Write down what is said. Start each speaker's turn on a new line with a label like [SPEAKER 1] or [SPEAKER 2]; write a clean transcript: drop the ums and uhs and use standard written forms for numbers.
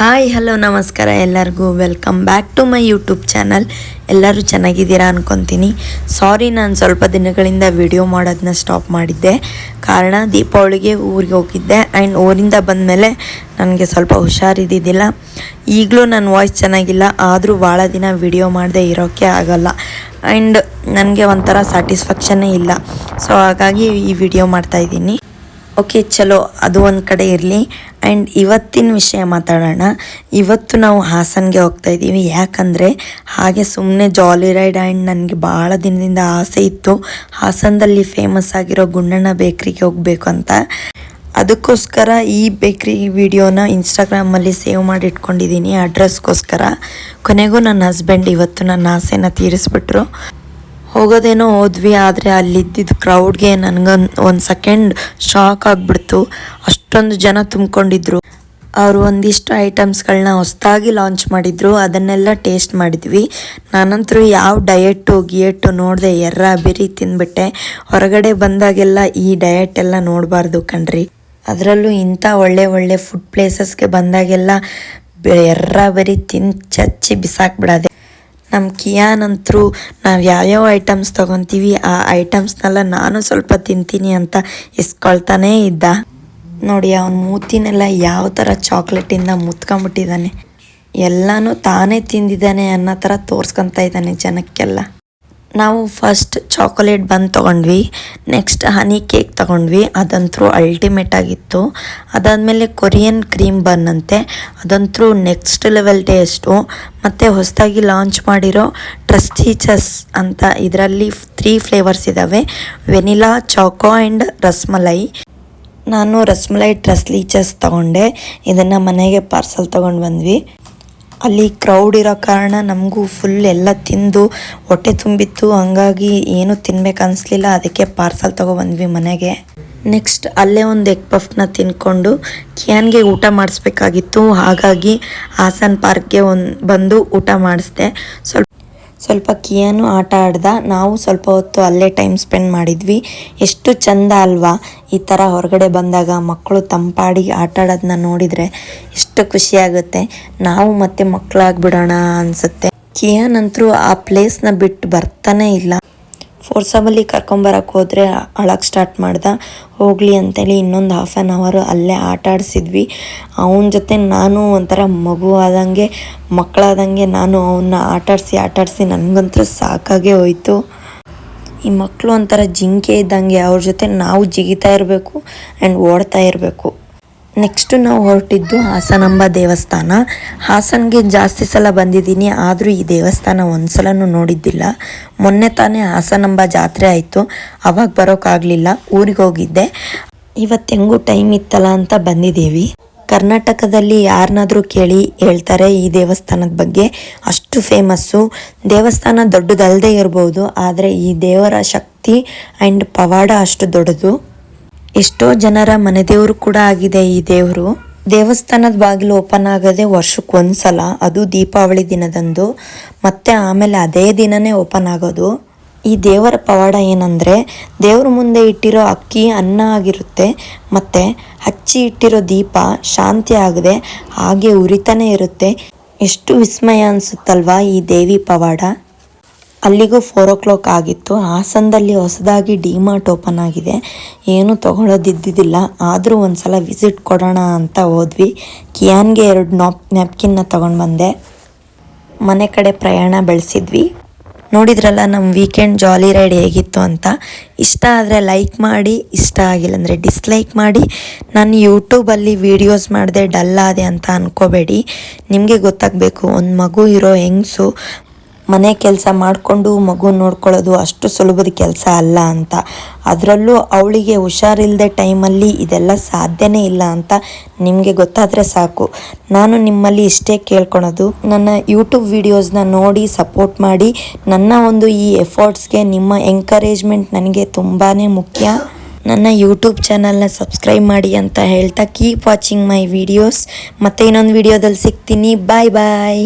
[SPEAKER 1] Hi hello ನಮಸ್ಕಾರ ಎಲ್ಲರಿಗೂ welcome back to my YouTube channel. ಎಲ್ಲರೂ ಚೆನ್ನಾಗಿದ್ದೀರಾ ಅನ್ಕೊತೀನಿ. ಸಾರಿ, ನಾನು ಸ್ವಲ್ಪ ದಿನಗಳಿಂದ ವಿಡಿಯೋ ಮಾಡೋದನ್ನ ಸ್ಟಾಪ್ ಮಾಡಿದ್ದೆ. ಕಾರಣ ದೀಪಾವಳಿಗೆ ಊರಿಗೆ ಹೋಗಿದ್ದೆ ಆ್ಯಂಡ್ ಊರಿಂದ ಬಂದಮೇಲೆ ನನಗೆ ಸ್ವಲ್ಪ ಹುಷಾರಿದ್ದಿದ್ದಿಲ್ಲ. ಈಗಲೂ ನನ್ನ ವಾಯ್ಸ್ ಚೆನ್ನಾಗಿಲ್ಲ, ಆದರೂ ಭಾಳ ದಿನ ವಿಡಿಯೋ ಮಾಡದೆ ಇರೋಕ್ಕೆ ಆಗೋಲ್ಲ ಆ್ಯಂಡ್ ನನಗೆ ಒಂಥರ ಸ್ಯಾಟಿಸ್ಫ್ಯಾಕ್ಷನ್ನೇ ಇಲ್ಲ. ಸೊ ಹಾಗಾಗಿ ಈ ವಿಡಿಯೋ ಮಾಡ್ತಾಯಿದ್ದೀನಿ. ಓಕೆ, ಚಲೋ, ಅದು ಒಂದು ಕಡೆ ಇರಲಿ. ಆ್ಯಂಡ್ ಇವತ್ತಿನ ವಿಷಯ ಮಾತಾಡೋಣ. ಇವತ್ತು ನಾವು ಹಾಸನ್ಗೆ ಹೋಗ್ತಾ ಇದ್ದೀವಿ. ಯಾಕಂದರೆ ಹಾಗೆ ಸುಮ್ಮನೆ ಜಾಲಿ ರೈಡ್. ಆ್ಯಂಡ್ ನನಗೆ ಭಾಳ ದಿನದಿಂದ ಆಸೆ ಇತ್ತು ಹಾಸನದಲ್ಲಿ ಫೇಮಸ್ ಆಗಿರೋ ಗುಂಡಣ್ಣ ಬೇಕ್ರಿಗೆ ಹೋಗಬೇಕು ಅಂತ. ಅದಕ್ಕೋಸ್ಕರ ಈ ಬೇಕ್ರಿ ವಿಡಿಯೋನ ಇನ್ಸ್ಟಾಗ್ರಾಮಲ್ಲಿ ಸೇವ್ ಮಾಡಿ ಇಟ್ಕೊಂಡಿದ್ದೀನಿ ಅಡ್ರೆಸ್ಗೋಸ್ಕರ. ಕೊನೆಗೂ ನನ್ನ ಹಸ್ಬೆಂಡ್ ಇವತ್ತು ನನ್ನ ಆಸೆನ ತೀರಿಸ್ಬಿಟ್ರು. ಹೋಗೋದೇನೋ ಹೋದ್ವಿ, ಆದರೆ ಅಲ್ಲಿದ್ದಿದ್ದು ಕ್ರೌಡ್ಗೆ ನನಗೊಂದು ಸೆಕೆಂಡ್ ಶಾಕ್ ಆಗಿಬಿಡ್ತು. ಅಷ್ಟೊಂದು ಜನ ತುಂಬಿಕೊಂಡಿದ್ರು. ಅವರು ಒಂದಿಷ್ಟು ಐಟಮ್ಸ್ಗಳನ್ನ ಹೊಸದಾಗಿ ಲಾಂಚ್ ಮಾಡಿದ್ರು, ಅದನ್ನೆಲ್ಲ ಟೇಸ್ಟ್ ಮಾಡಿದ್ವಿ. ನಾನಂತರೂ ಯಾವ ಗಿಯೆಟ್ಟು ನೋಡಿದೆ, ಬಿರಿ ತಿಂದ್ಬಿಟ್ಟೆ. ಹೊರಗಡೆ ಬಂದಾಗೆಲ್ಲ ಈ ಡಯಟ್ ಎಲ್ಲ ನೋಡಬಾರ್ದು ಕಣ್ರಿ. ಅದರಲ್ಲೂ ಇಂಥ ಒಳ್ಳೆ ಫುಡ್ ಪ್ಲೇಸಸ್ಗೆ ಬಂದಾಗೆಲ್ಲ ಬರಿ ತಿಂದು ಚಚ್ಚಿ ಬಿಸಾಕ್ಬಿಡೋದೆ. ನಮ್ಮ ಕಿಯಾನಂತರೂ ನಾವು ಯಾವ್ಯಾವ ಐಟಮ್ಸ್ ತೊಗೊತೀವಿ ಆ ಐಟಮ್ಸ್ನೆಲ್ಲ ನಾನು ಸ್ವಲ್ಪ ತಿಂತೀನಿ ಅಂತ ಇಸ್ಕೊಳ್ತಾನೇ ಇದ್ದ. ನೋಡಿ, ಅವನ ಮೂತಿನೆಲ್ಲ ಯಾವ ಥರ ಚಾಕ್ಲೇಟಿಂದ ಮುತ್ಕೊಂಬಿಟ್ಟಿದ್ದಾನೆ. ಎಲ್ಲನೂ ತಾನೇ ತಿಂದಿದ್ದಾನೆ ಅನ್ನೋ ಥರ ತೋರಿಸ್ಕೊತಾ ಇದ್ದಾನೆ ಜನಕ್ಕೆಲ್ಲ. ನಾವು ಫಸ್ಟ್ ಚಾಕೊಲೇಟ್ ಬನ್ ತೊಗೊಂಡ್ವಿ, ನೆಕ್ಸ್ಟ್ ಹನಿ ಕೇಕ್ ತೊಗೊಂಡ್ವಿ. ಅದಂತರೂ ಅಲ್ಟಿಮೇಟ್ ಆಗಿತ್ತು. ಅದಾದಮೇಲೆ ಕೊರಿಯನ್ ಕ್ರೀಮ್ ಬನ್ ಅಂತೆ, ಅದಂತರೂ ನೆಕ್ಸ್ಟ್ ಲೆವೆಲ್ ಟೇಸ್ಟು. ಮತ್ತು ಹೊಸದಾಗಿ ಲಾಂಚ್ ಮಾಡಿರೋ ಟ್ರಸ್ಟೀಚಸ್ ಅಂತ, ಇದರಲ್ಲಿ 3 ಫ್ಲೇವರ್ಸ್ ಇದ್ದಾವೆ: ವೆನಿಲಾ, ಚಾಕೋ ಆ್ಯಂಡ್ ರಸ್ಮಲೈ. ನಾನು ರಸ್ಮಲೈ ಟ್ರಸ್ಲೀಚಸ್ ತೊಗೊಂಡೆ. ಇದನ್ನು ಮನೆಗೆ ಪಾರ್ಸಲ್ ತೊಗೊಂಡು ಬಂದ್ವಿ. ಅಲ್ಲಿ ಕ್ರೌಡ್ ಇರೋ ಕಾರಣ ನಮಗೂ ಫುಲ್ ಎಲ್ಲ ತಿಂದು ಹೊಟ್ಟೆ ತುಂಬಿತ್ತು. ಹಂಗಾಗಿ ಏನು ತಿನ್ಬೇಕು ಅನಿಸ್ಲಿಲ್ಲ, ಅದಕ್ಕೆ ಪಾರ್ಸಲ್ ತೊಗೊಬಂದ್ವಿ ಮನೆಗೆ. ನೆಕ್ಸ್ಟ್ ಅಲ್ಲೇ ಒಂದು ಎಗ್ ಪಫ್ನ ತಿನ್ಕೊಂಡು ಕಿಯಾನ್ಗೆ ಊಟ ಮಾಡಿಸ್ಬೇಕಾಗಿತ್ತು. ಹಾಗಾಗಿ ಹಾಸನ್ ಪಾರ್ಕ್ಗೆ ಬಂದು ಊಟ ಮಾಡಿಸ್ದೆ. ಸ್ವಲ್ಪ ಕಿಯಾನು ಆಟ ಆಡ್ದ. ನಾವು ಸ್ವಲ್ಪ ಹೊತ್ತು ಅಲ್ಲೇ ಟೈಮ್ ಸ್ಪೆಂಡ್ ಮಾಡಿದ್ವಿ. ಎಷ್ಟು ಚಂದ ಅಲ್ವಾ ಈ ಥರ ಹೊರಗಡೆ ಬಂದಾಗ ಮಕ್ಕಳು ತಂಪಾಡಿ ಆಟ ಆಡೋದನ್ನ ನೋಡಿದರೆ ಎಷ್ಟು ಖುಷಿಯಾಗುತ್ತೆ. ನಾವು ಮತ್ತೆ ಮಕ್ಕಳಾಗ್ಬಿಡೋಣ ಅನಿಸುತ್ತೆ. ಕಿಯಾನಂತರೂ ಆ ಪ್ಲೇಸ್ನ ಬಿಟ್ಟು ಬರ್ತಾನೆ ಇಲ್ಲ. ಫೋರ್ಸಬಲಿ ಕರ್ಕೊಂಬರಕ್ಕೆ ಹೋದರೆ ಅಳಕ್ಕೆ ಸ್ಟಾರ್ಟ್ ಮಾಡ್ದ. ಹೋಗಲಿ ಅಂತೇಳಿ ಇನ್ನೊಂದು 1/2 hour ಅಲ್ಲೇ ಆಟ ಆಡಿಸಿದ್ವಿ. ಅವನ ಜೊತೆ ನಾನು ಒಂಥರ ಮಗು ಆದಂಗೆ, ಮಕ್ಕಳಾದಂಗೆ ನಾನು ಅವನ್ನ ಆಟಾಡಿಸಿ ನನಗಂತೂ ಸಾಕಾಗೇ ಹೋಯಿತು. ಈ ಮಕ್ಕಳು ಒಂಥರ ಜಿಂಕೆ ಇದ್ದಂಗೆ, ಅವ್ರ ಜೊತೆ ನಾವು ಜಿಗಿತಾ ಇರಬೇಕು ಆ್ಯಂಡ್ ಓಡ್ತಾ ಇರಬೇಕು. ನೆಕ್ಸ್ಟು ನಾವು ಹೊರಟಿದ್ದು ಹಾಸನಾಂಬ ದೇವಸ್ಥಾನ. ಹಾಸನ್ಗೆ ಜಾಸ್ತಿ ಸಲ ಬಂದಿದ್ದೀನಿ, ಆದರೂ ಈ ದೇವಸ್ಥಾನ ಒಂದು ಸಲನೂ ನೋಡಿದ್ದಿಲ್ಲ. ಮೊನ್ನೆ ತಾನೇ ಹಾಸನಾಂಬ ಜಾತ್ರೆ ಆಯಿತು, ಅವಾಗ ಬರೋಕ್ಕಾಗಲಿಲ್ಲ, ಊರಿಗೆ ಹೋಗಿದ್ದೆ. ಇವತ್ತು ಹೆಂಗೂ ಟೈಮ್ ಇತ್ತಲ್ಲ ಅಂತ ಬಂದಿದ್ದೀವಿ. ಕರ್ನಾಟಕದಲ್ಲಿ ಯಾರನ್ನಾದರೂ ಕೇಳಿ ಹೇಳ್ತಾರೆ ಈ ದೇವಸ್ಥಾನದ ಬಗ್ಗೆ, ಅಷ್ಟು ಫೇಮಸ್ಸು. ದೇವಸ್ಥಾನ ದೊಡ್ಡದಲ್ಲದೆ ಇರ್ಬೋದು, ಆದರೆ ಈ ದೇವರ ಶಕ್ತಿ ಆ್ಯಂಡ್ ಪವಾಡ ಅಷ್ಟು ದೊಡ್ಡದು. ಎಷ್ಟೋ ಜನರ ಮನೆದೇವರು ಕೂಡ ಆಗಿದೆ ಈ ದೇವರು. ದೇವಸ್ಥಾನದ ಬಾಗಿಲು ಓಪನ್ ಆಗೋದೇ ವರ್ಷಕ್ಕೆ 1 ಸಲ, ಅದು ದೀಪಾವಳಿ ದಿನದಂದು. ಮತ್ತೆ ಆಮೇಲೆ ಅದೇ ದಿನನೇ ಓಪನ್ ಆಗೋದು. ಈ ದೇವರ ಪವಾಡ ಏನಂದರೆ, ದೇವ್ರ ಮುಂದೆ ಇಟ್ಟಿರೋ ಅಕ್ಕಿ ಅನ್ನ ಆಗಿರುತ್ತೆ, ಮತ್ತು ಹಚ್ಚಿ ಇಟ್ಟಿರೋ ದೀಪ ಶಾಂತಿ ಆಗದೆ ಹಾಗೆ ಉರಿತಾನೆ ಇರುತ್ತೆ. ಎಷ್ಟು ವಿಸ್ಮಯ ಅನಿಸುತ್ತಲ್ವಾ ಈ ದೇವಿ ಪವಾಡ. ಅಲ್ಲಿಗೂ 4 o'clock ಆಗಿತ್ತು. ಹಾಸನದಲ್ಲಿ ಹೊಸದಾಗಿ ಡಿಮಾರ್ಟ್ ಓಪನ್ ಆಗಿದೆ. ಏನೂ ತೊಗೊಳೋದಿದ್ದಿದ್ದಿಲ್ಲ, ಆದರೂ ಒಂದು ಸಲ ವಿಸಿಟ್ ಕೊಡೋಣ ಅಂತ ಹೋದ್ವಿ. ಕಿಯಾನ್ಗೆ 2 ನ್ಯಾಪ್ಕಿನ್ನ ತೊಗೊಂಡು ಬಂದೆ. ಮನೆ ಕಡೆ ಪ್ರಯಾಣ ಬೆಳೆಸಿದ್ವಿ. ನೋಡಿದ್ರಲ್ಲ ನಮ್ಮ ವೀಕೆಂಡ್ ಜಾಲಿ ರೈಡ್ ಹೇಗಿತ್ತು ಅಂತ. ಇಷ್ಟ ಆದರೆ ಲೈಕ್ ಮಾಡಿ, ಇಷ್ಟ ಆಗಿಲ್ಲ ಅಂದರೆ ಡಿಸ್ಲೈಕ್ ಮಾಡಿ. ನಾನು ಯೂಟ್ಯೂಬಲ್ಲಿ ವೀಡಿಯೋಸ್ ಮಾಡಿದೆ ಡಲ್ ಆದೆ ಅಂತ ಅಂದ್ಕೋಬೇಡಿ. ನಿಮಗೆ ಗೊತ್ತಾಗಬೇಕು, ಒಂದು ಮಗು ಇರೋ ಹೆಂಗಸು ಮನೆ ಕೆಲಸ ಮಾಡಿಕೊಂಡು ಮಗು ನೋಡ್ಕೊಳ್ಳೋದು ಅಷ್ಟು ಸುಲಭದ ಕೆಲಸ ಅಲ್ಲ ಅಂತ. ಅದರಲ್ಲೂ ಅವಳಿಗೆ ಹುಷಾರಿಲ್ಲದೆ ಟೈಮಲ್ಲಿ ಇದೆಲ್ಲ ಸಾಧ್ಯನೇ ಇಲ್ಲ ಅಂತ ನಿಮಗೆ ಗೊತ್ತಾದರೆ ಸಾಕು. ನಾನು ನಿಮ್ಮಲ್ಲಿ ಇಷ್ಟೇ ಕೇಳ್ಕೊಳೋದು, ನನ್ನ ಯೂಟ್ಯೂಬ್ ವೀಡಿಯೋಸ್ನ ನೋಡಿ ಸಪೋರ್ಟ್ ಮಾಡಿ. ನನ್ನ ಒಂದು ಈ ಎಫರ್ಟ್ಸ್ಗೆ ನಿಮ್ಮ ಎಂಕರೇಜ್ಮೆಂಟ್ ನನಗೆ ತುಂಬಾ ಮುಖ್ಯ. ನನ್ನ ಯೂಟ್ಯೂಬ್ ಚಾನಲ್ನ ಸಬ್ಸ್ಕ್ರೈಬ್ ಮಾಡಿ ಅಂತ ಹೇಳ್ತಾ ಕೀಪ್ ವಾಚಿಂಗ್ ಮೈ ವೀಡಿಯೋಸ್. ಮತ್ತೆ ಇನ್ನೊಂದು ವೀಡಿಯೋದಲ್ಲಿ ಸಿಗ್ತೀನಿ. ಬಾಯ್ ಬಾಯ್.